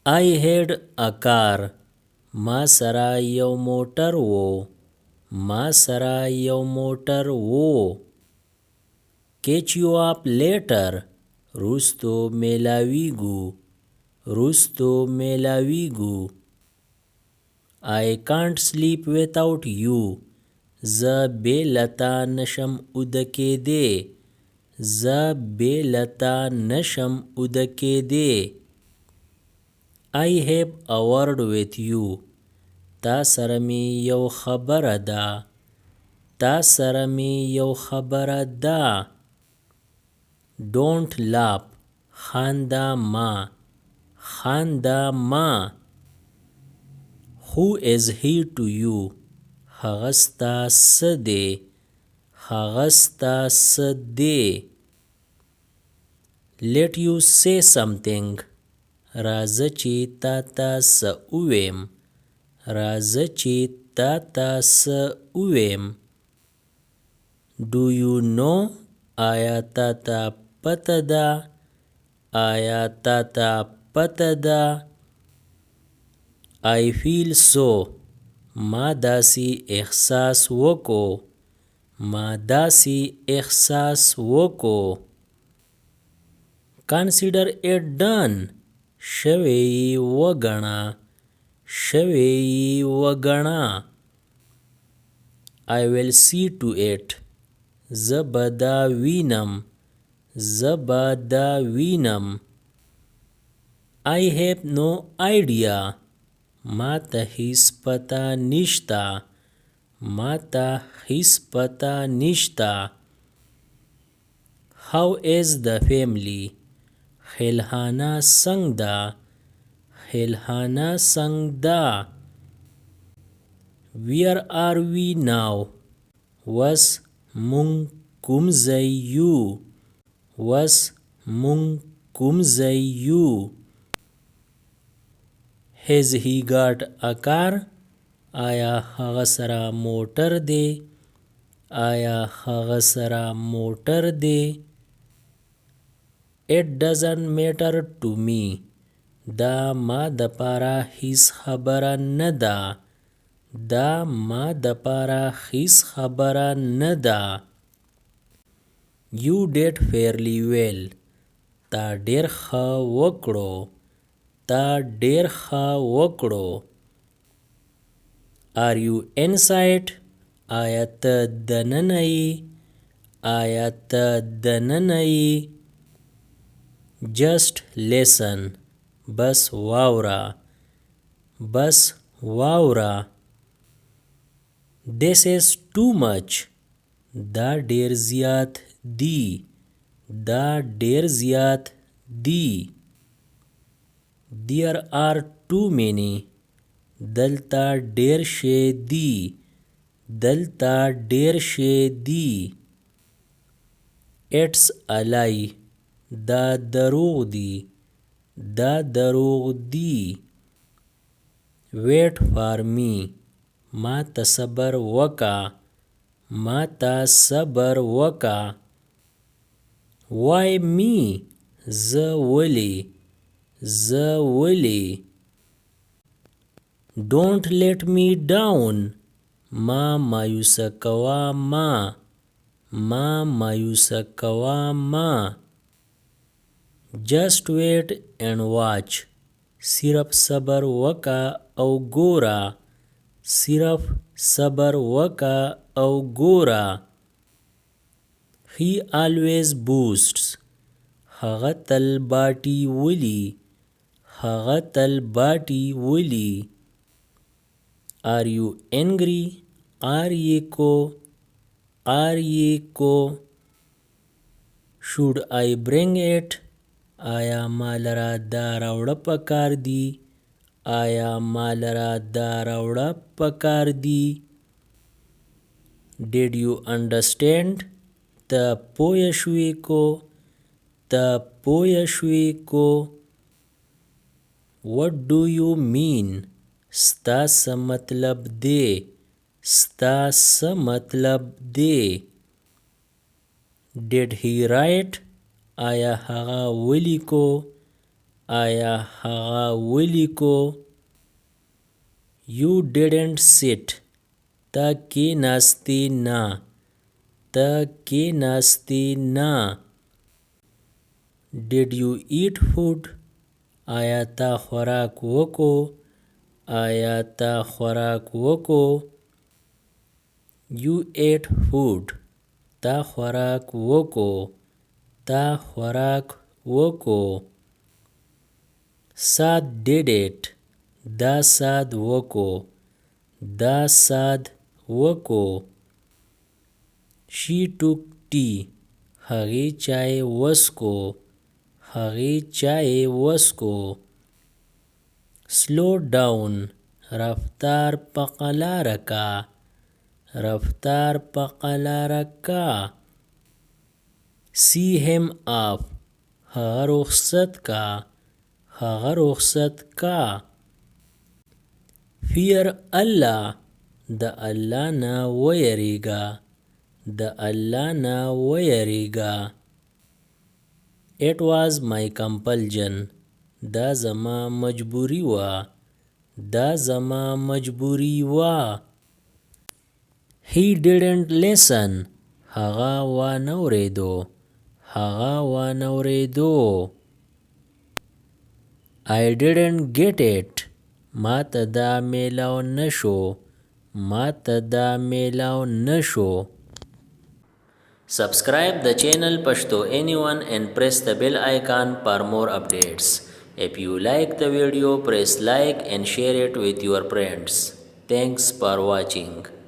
I had a car. ما سره یو موټر و. ما سره یو موټر و. Catch you up later. روستو میلاویگو. روستو میلاویگو. I can't sleep without you. زه بیلتا نشم اودکی دی. زه بیلتا نشم اودکی دی. I have a word with you. تا سره می یو خبره ده. تا سره می یو خبره ده. Don't laugh. خانده ما. خانده ما. Who is he to you? هغه ستا څه دی. هغه ستا څه دی. Let you say something. راځه چې تا ته څه وویم. راځه چې تا ته څه وویم. Do you know? آیا تا ته پته ده. آیا تا ته پته ده. I feel so. ما داسې احساس وکړو. ما داسې احساس وکړو. Consider it done. شوی یې وګڼه. شوی یې وګڼه. I will see to it. زه به دا وینم. زه به دا وینم. I have no idea. ما ته هیڅ پته نشته. ما ته هیڅ پته نشته. How is the family? خیلخانه څنګه ده. خیلخانه څنګه ده. Where are we now? وس مونږ کوم ځای یو. وس مونږ کوم ځای یو. Has he got a car? آیا هغه سره موټر دی. آیا هغه سره موټر دی. It doesn't matter to me. دا ما د پاره هیڅ خبره نه ده. دا ما د پاره هیڅ خبره نه ده. You did fairly well. تا ډیر ښه وکړو. تا ډیر ښه وکړو. Are you inside? آیا ته دننه یې. آیا ته دننه یې. Just listen. بس واوره. بس واوره. This is too much. دا ډیر زیات دی. دا ډیر زیات دی. There are too many. دلته ډیر شی دی. دلته ډیر شی دی. It's a lie. دا دروغ دی. دا دروغ دی. Wait for me. ما ته صبر وکا. ما ته صبر وکا. Why me? زه ولی. زه ولی. Don't let me down. ما مایوسه کوا ما. ما مایوسه کوا ما. Just wait and watch. صرف صبر وکا او ګورا. صرف صبر وکا او ګورا. He always boasts. هغه تل باټي ولی. هغه تل باټي ولی. Are you angry? آریې کو. آریې کو. Should I bring it? آیا ما لره دا راوړه پکار دی. آیا ما لره دا راوړه پکار دی. Did you understand? ته پوه شوې کو. ته پوه شوې کو. What do you mean? ستا څه مطلب دی. ستا څه مطلب دی. Did he write? آیا هغه ولیکو. آیا هغه ولیکو؟ You didn't sit. ته کېناستی نه. ته کېناستی نه. Did you eat food? آیا تا خوراک وکو؟ آیا تا خوراک وکو؟ You ate food. تا خوراک وکو. تا خوراک وکو. Sad did it. دا ساد وکو. دا ساد وکو. She took tea. هغې چای وڅکو. هغې چای وڅکو. Slow down. رفتار په قلاره کا. رفتار په قلاره کا. See him off. هغه رخصت کا. هغه رخصت کا. Fear Allah. د الله نه ویریږه. د الله نه ویریږه. It was my compulsion. دا زما مجبوری وه. دا زما مجبوری وه. He didn't listen. هغه وانه اوریدو. هغه وانه اوریدو. I didn't get it. ما ته دا میلاو نشو. ما ته دا میلاو نشو. Subscribe the channel Pashto Anyone and press the bell icon for more updates. If you like the video, press like and share it with your friends. Thanks for watching.